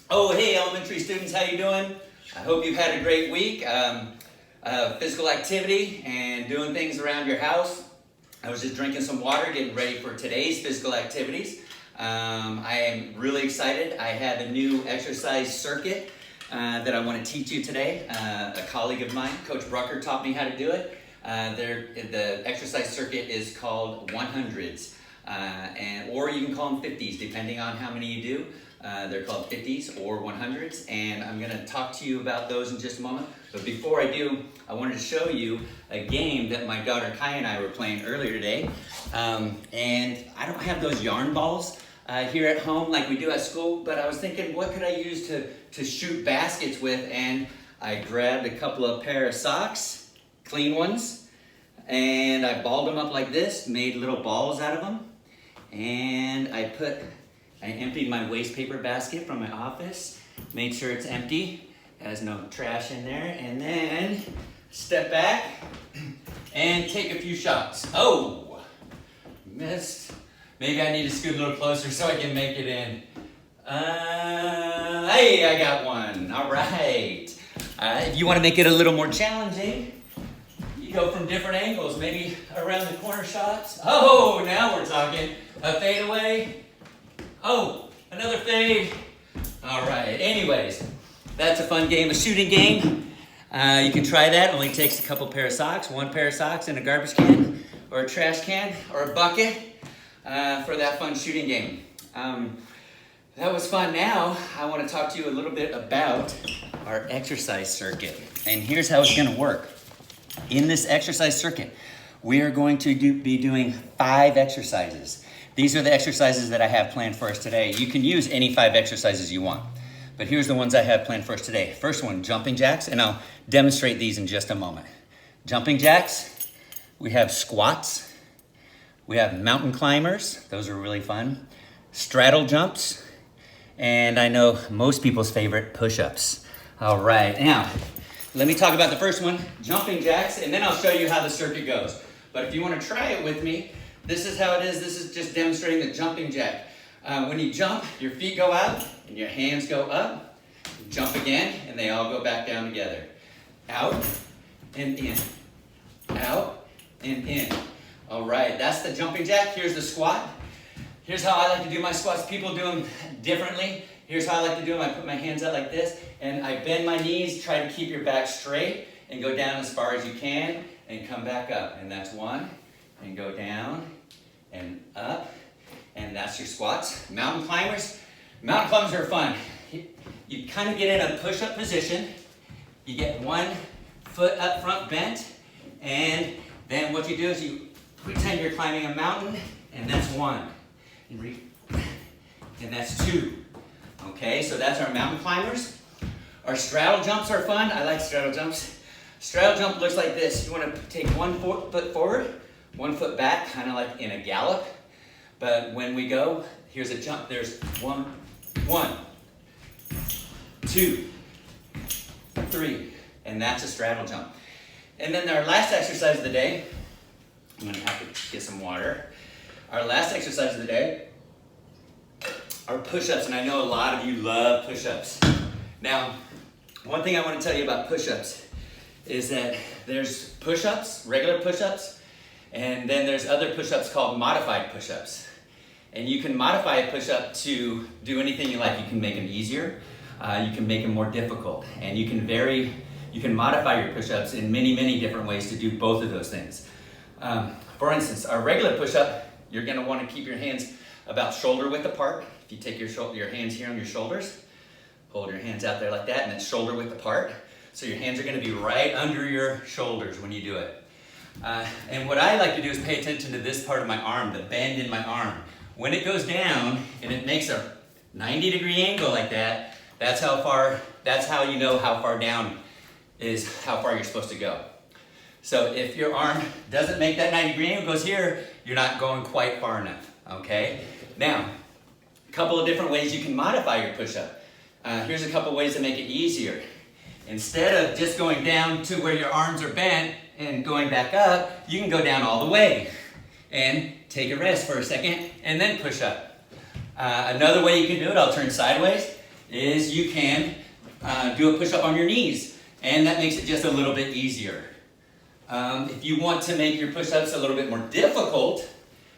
Oh, hey, elementary students, how you doing? I hope you've had a great week. Physical activity and doing things around your house. I was just drinking some water, getting ready for today's physical activities. I am really excited. I have a new exercise circuit that I want to teach you today. A colleague of mine, Coach Brucker, taught me how to do it. The exercise circuit is called 100s, or you can call them 50s, depending on how many you do. They're called 50s or 100s, and I'm going to talk to you about those in just a moment. But before I do, I wanted to show you a game that my daughter Kai and I were playing earlier today. And I don't have those yarn balls here at home like we do at school, but I was thinking, what could I use to shoot baskets with? And I grabbed a couple of pair of socks, clean ones, and I balled them up like this, made little balls out of them, and I emptied my waste paper basket from my office, made sure it's empty, has no trash in there, and then step back and take a few shots. Oh, missed. Maybe I need to scoot a little closer so I can make it in. Hey, I got one. All right. If you want to make it a little more challenging, you go from different angles, maybe around the corner shots. Oh, now we're talking. A fadeaway. Oh, another fade. All right, anyways, that's a fun game, a shooting game. You can try that. It only takes a couple pair of socks, one pair of socks in a garbage can or a trash can or a bucket for that fun shooting game. That was fun. Now, I want to talk to you a little bit about our exercise circuit. And here's how it's going to work. In this exercise circuit, we are going to be doing 5 exercises. These are the exercises that I have planned for us today. You can use any 5 exercises you want, but here's the ones I have planned for us today. First one, jumping jacks, and I'll demonstrate these in just a moment. Jumping jacks, we have squats, we have mountain climbers, those are really fun, straddle jumps, and I know most people's favorite, push-ups. All right, now, let me talk about the first one, jumping jacks, and then I'll show you how the circuit goes. But if you want to try it with me, this is how it is. This is just demonstrating the jumping jack. When you jump, your feet go out and your hands go up. Jump again, and they all go back down together. Out and in. Out and in. All right, that's the jumping jack. Here's the squat. Here's how I like to do my squats. People do them differently. Here's how I like to do them. I put my hands out like this, and I bend my knees, try to keep your back straight, and go down as far as you can, and come back up. And that's one, and go down, and up, and that's your squats. Mountain climbers are fun. You kind of get in a push-up position. You get one foot up front bent, and then what you do is you pretend you're climbing a mountain, and that's 1. And that's 2. Okay, so that's our mountain climbers. Our straddle jumps are fun. I like straddle jumps. Straddle jump looks like this. You want to take 1 foot forward, 1 foot back, kind of like in a gallop. But when we go, here's a jump. There's 1, 2, 3, and that's a straddle jump. And then our last exercise of the day, I'm going to have to get some water. Our last exercise of the day are push-ups, and I know a lot of you love push-ups. Now, one thing I want to tell you about push-ups is that there's push-ups, regular push-ups, and then there's other push-ups called modified push-ups. And you can modify a push-up to do anything you like. You can make them easier, you can make them more difficult, and you can modify your push-ups in many, many different ways to do both of those things. For instance, our regular push-up, you're going to want to keep your hands about shoulder width apart. If you take your hands here on your shoulders, hold your hands out there like that, and then shoulder width apart. So your hands are going to be right under your shoulders when you do it. And what I like to do is pay attention to this part of my arm, the bend in my arm. When it goes down and it makes a 90-degree angle like that, that's how you know how far down is how far you're supposed to go. So if your arm doesn't make that 90-degree angle, goes here, you're not going quite far enough, okay? Now, a couple of different ways you can modify your push-up. Here's a couple ways to make it easier. Instead of just going down to where your arms are bent and going back up, you can go down all the way and take a rest for a second and then push up. Another way you can do it, I'll turn sideways, is you can do a push-up on your knees, and that makes it just a little bit easier. If you want to make your push-ups a little bit more difficult,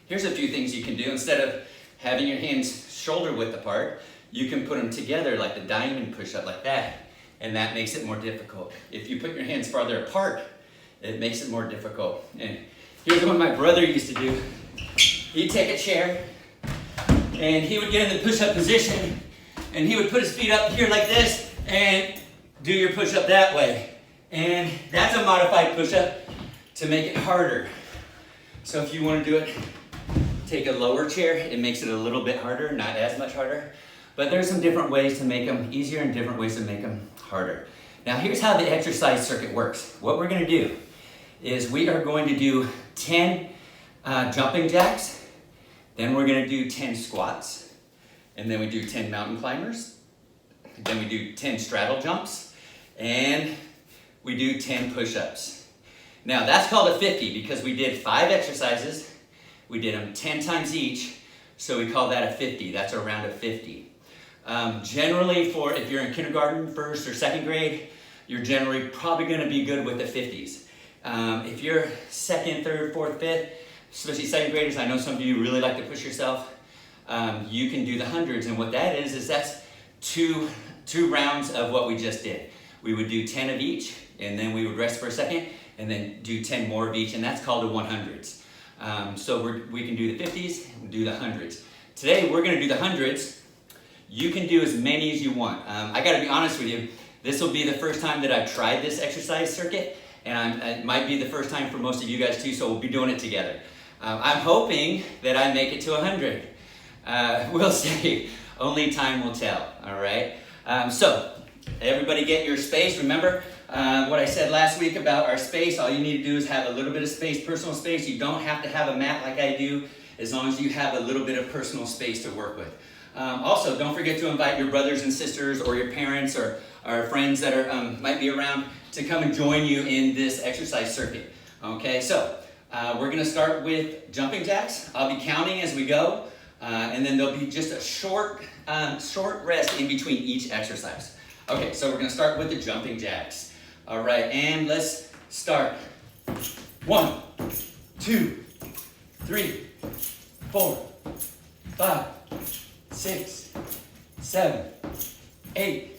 here's a few things you can do. Instead of having your hands shoulder width apart, you can put them together like the diamond push-up like that, and that makes it more difficult. If you put your hands farther apart, it makes it more difficult. And here's what my brother used to do. He'd take a chair, and he would get in the push-up position, and he would put his feet up here like this, and do your push-up that way. And that's a modified push-up to make it harder. So if you want to do it, take a lower chair. It makes it a little bit harder, not as much harder. But there's some different ways to make them easier and different ways to make them harder. Now here's how the exercise circuit works. What we're going to do is we are going to do 10 jumping jacks, then we're going to do 10 squats, and then we do 10 mountain climbers, then we do 10 straddle jumps, and we do 10 push-ups. Now that's called a 50 because we did 5 exercises, we did them 10 times each, so we call that a 50. That's a round of 50. Generally, for if you're in kindergarten, first or second grade, you're generally probably going to be good with the 50s. If you're second, third, fourth, fifth, especially second graders, I know some of you really like to push yourself, you can do the hundreds, and what that is that's two rounds of what we just did. We would do 10 of each, and then we would rest for a second, and then do 10 more of each, and that's called the 100s. So we can do the 50s, and do the 100s. Today we're going to do the 100s. You can do as many as you want. I got to be honest with you, this will be the first time that I've tried this exercise circuit, and it might be the first time for most of you guys too, so we'll be doing it together. I'm hoping that I make it to 100. We'll see. Only time will tell, all right? So, everybody get your space. Remember what I said last week about our space. All you need to do is have a little bit of space, personal space. You don't have to have a mat like I do, as long as you have a little bit of personal space to work with. Also, don't forget to invite your brothers and sisters or your parents or friends that are might be around to come and join you in this exercise circuit. Okay, so we're going to start with jumping jacks. I'll be counting as we go, and then there'll be just a short rest in between each exercise. Okay, so we're going to start with the jumping jacks. All right, and let's start. 1, 2, 3, 4, 5, 6, 7, 8,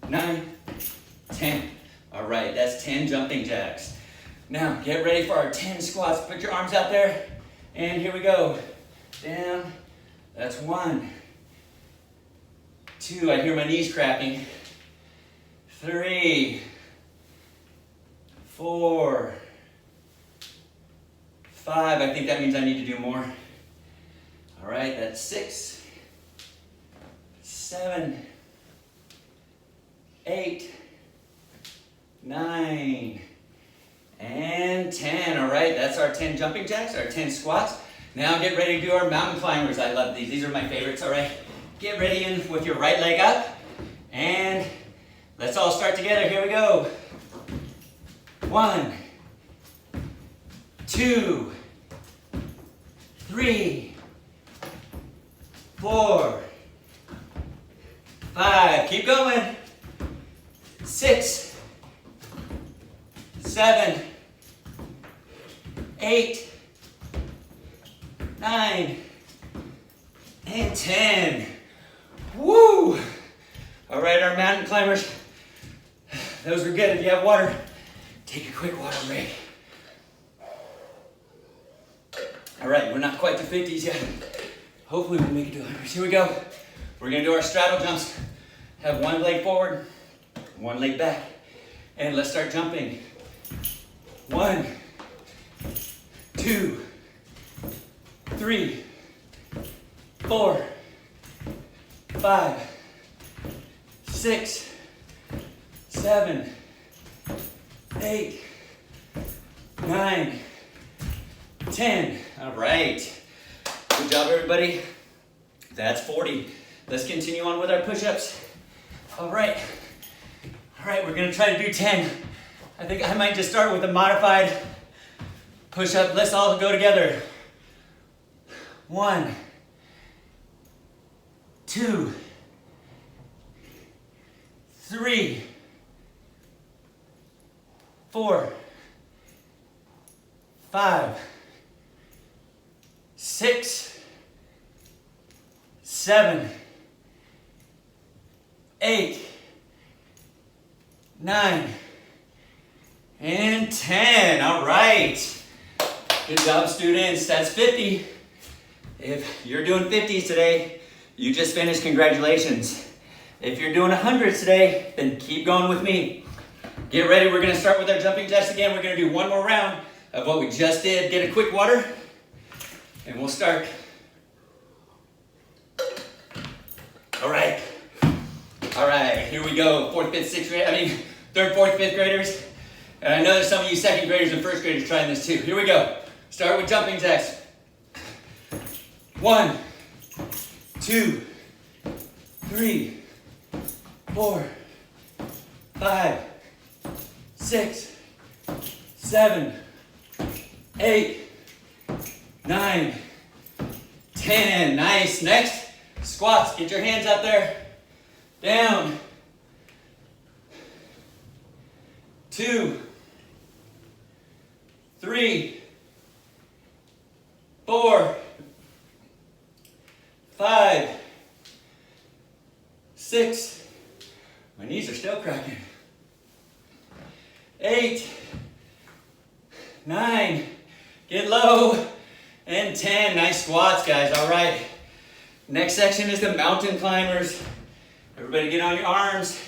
9, 10. All right, that's 10 jumping jacks. Now, get ready for our 10 squats. Put your arms out there, and here we go. Down, that's 1. 2, I hear my knees cracking. 3, 4, 5, I think that means I need to do more. All right, that's 6, 7, 8, 9, and 10. All right, that's our 10 jumping jacks, our 10 squats. Now get ready to do our mountain climbers. I love these. These are my favorites, all right? Get ready in with your right leg up, and let's all start together. Here we go. 1, 2, 3, 4, 5. Keep going. 6, 7, 8, 9, and 10. Woo! All right, our mountain climbers. Those were good. If you have water, take a quick water break. All right, we're not quite to 50s yet. Hopefully we'll make it to 100s. Here we go. We're gonna do our straddle jumps. Have one leg forward, one leg back. And let's start jumping. 1, 2, 3, 4, 5, 6, 7, 8, 9, 10. All right. Good job, everybody. That's 40. Let's continue on with our push-ups. All right. All right, we're gonna try to do 10. I think I might just start with a modified push-up. Let's all go together. 1, 2, 3, 4, 5, 6, 7, 8, 9, and 10. All right. Good job, students. That's 50. If you're doing 50s today, you just finished. Congratulations. If you're doing 100s today, then keep going with me. Get ready. We're going to start with our jumping jacks again. We're going to do one more round of what we just did. Get a quick water, and we'll start. All right. All right, here we go. 4th, 5th, 6th grade, 3rd, 4th, 5th graders. And I know there's some of you 2nd graders and 1st graders trying this too. Here we go. Start with jumping jacks. 1, 2, 3, 4, 5, 6, 7, 8, 9, 10. Nice. Next, squats. Get your hands out there. Down. 2, 3, 4, 5, 6. My knees are still cracking. 8, 9. Get low. And 10. Nice squats, guys. All right. Next section is the mountain climbers. Everybody get on your arms.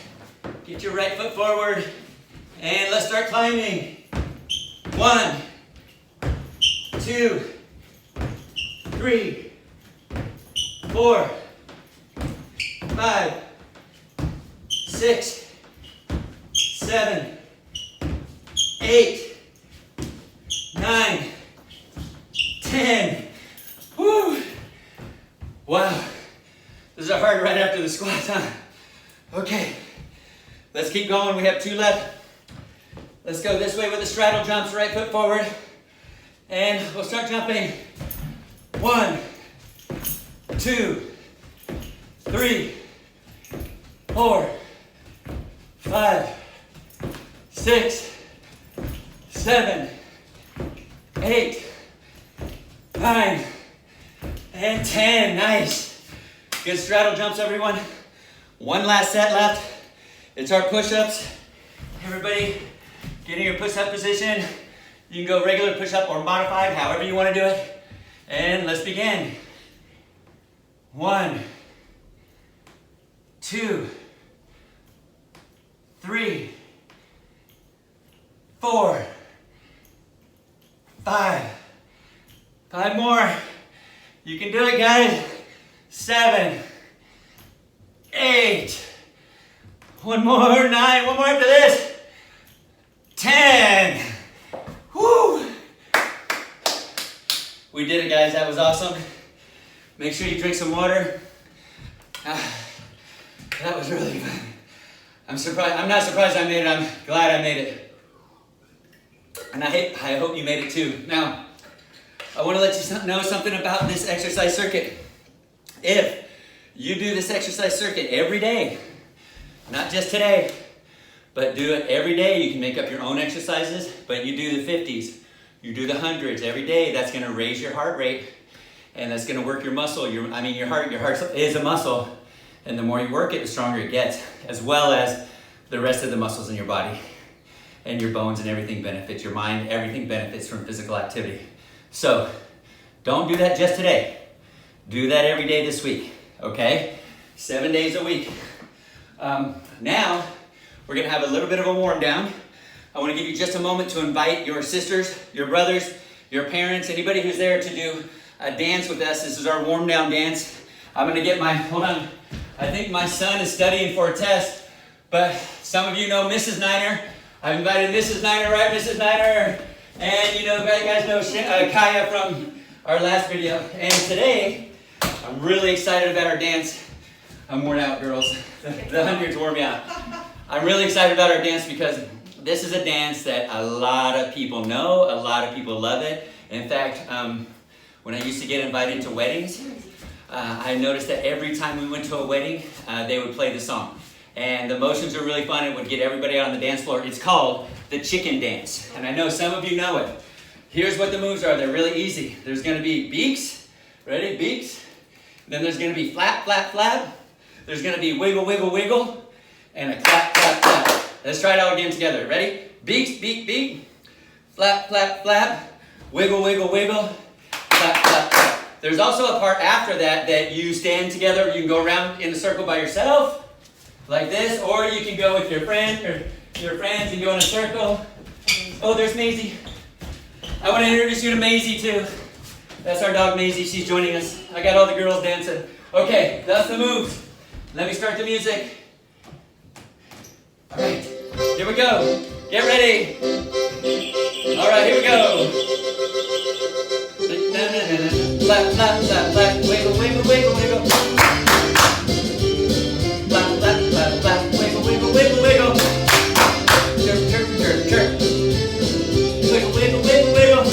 Get your right foot forward. And let's start climbing. 1, 2, 3, 4, 5, 6, 7, 8, 9, 10. Woo! Wow. This is hard right after the squats, huh? Okay. Let's keep going. We have 2 left. Let's go this way with the straddle jumps. Right foot forward. And we'll start jumping. 1, 2, 3, 4, 5, 6, 7, 8, 9, and 10. Nice. Good straddle jumps, everyone. One last set left. It's our push-ups. Everybody get in your push-up position. You can go regular push-up or modified, however you want to do it. And let's begin. 1, 2, 3, 4, 5. 5 more. You can do it, guys. 7, 8. One more. 9. One more after this. 10. Woo! We did it, guys. That was awesome. Make sure you drink some water. That was really fun. I'm surprised. I'm not surprised I made it. I'm glad I made it. And I hope you made it too. Now, I want to let you know something about this exercise circuit. If you do this exercise circuit every day, not just today, but do it every day, you can make up your own exercises, but you do the 50s, you do the 100s every day. That's going to raise your heart rate, and that's going to work your muscle. Your heart is a muscle, and the more you work it, the stronger it gets, as well as the rest of the muscles in your body, and your bones and everything benefits. Your mind, everything benefits from physical activity. So don't do that just today. Do that every day this week, okay? 7 days a week. Now, we're gonna have a little bit of a warm down. I wanna give you just a moment to invite your sisters, your brothers, your parents, anybody who's there to do a dance with us. This is our warm down dance. I'm gonna get hold on. I think my son is studying for a test, but some of you know Mrs. Neiner. I've invited Mrs. Neiner, right, Mrs. Neiner? And you guys know Kaya from our last video. And today, I'm really excited about our dance. I'm worn out, girls. The hundreds wore me out. I'm really excited about our dance because this is a dance that a lot of people know, a lot of people love it. In fact, when I used to get invited to weddings, I noticed that every time we went to a wedding, they would play the song. And the motions are really fun. It would get everybody out on the dance floor. It's called the chicken dance. And I know some of you know it. Here's what the moves are. They're really easy. There's going to be beaks. Ready? Beaks. Then there's going to be flap, flap, flap. There's going to be wiggle, wiggle, wiggle. And a clap, clap, clap. Let's try it all again together. Ready? Beaks, beak, beak. Flap, flap, flap. Wiggle, wiggle, wiggle. Flap, flap, flap. There's also a part after that that you stand together. You can go around in a circle by yourself. Like this, or you can go with your friend or your friends and go in a circle. Oh, there's Maisie. I want to introduce you to Maisie too. That's our dog Maisie. She's joining us. I got all the girls dancing. Okay, that's the moves. Let me start the music. All right, here we go. Get ready. All right, here we go. Flap, flap, flap, flap. Wiggle, wiggle, wiggle, wiggle. Flap, flap, flap, flap. Wiggle, wiggle, wiggle, wiggle. Chirp, chirp, chirp, chirp. Wiggle, wiggle, wiggle, wiggle.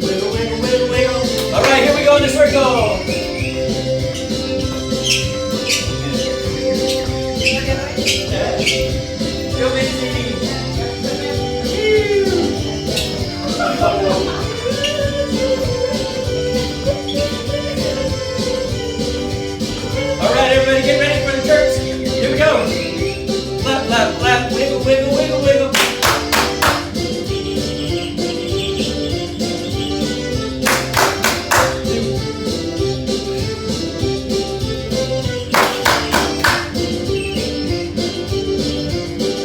Wiggle, wiggle, wiggle, wiggle. All right, here we go in the circle. Go, Maisie. All right, everybody get ready for the jerks. Here we go. Flap, flap, flap. Wiggle, wiggle, wiggle, wiggle.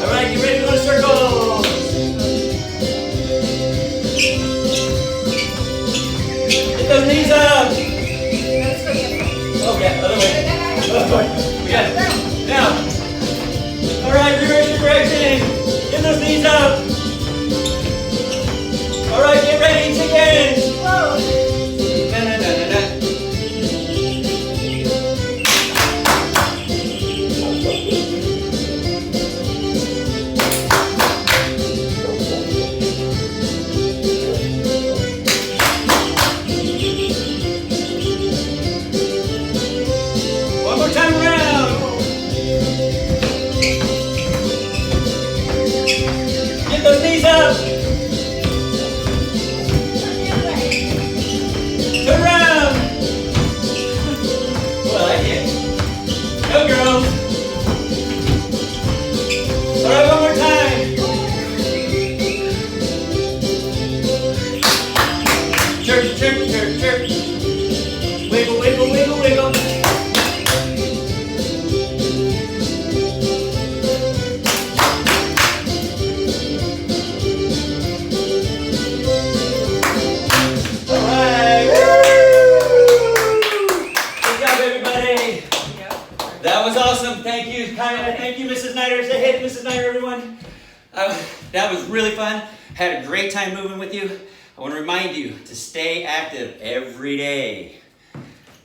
All right, get ready to go to circles. Get those knees up. Oh, yeah, other way. We got it. Now. All right, reverse your direction. Get those knees up. All right, get ready, chickens. Na, na, na, na, na. One more time around. Get those knees up. Turn around. Oh, I like it. Go, girls. All right, one more time. Chirp, chirp, chirp, chirp. Wiggle, wiggle, wiggle, wiggle. That was awesome. Thank you, Kyla. Thank you, Mrs. Neiner. Say hey to Mrs. Neiner, everyone. That was really fun. Had a great time moving with you. I want to remind you to stay active every day.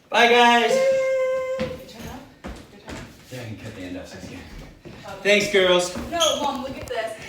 Bye, guys. Good job. Good job. Yeah, I can cut the end off. Thanks, girls. No, Mom, look at this.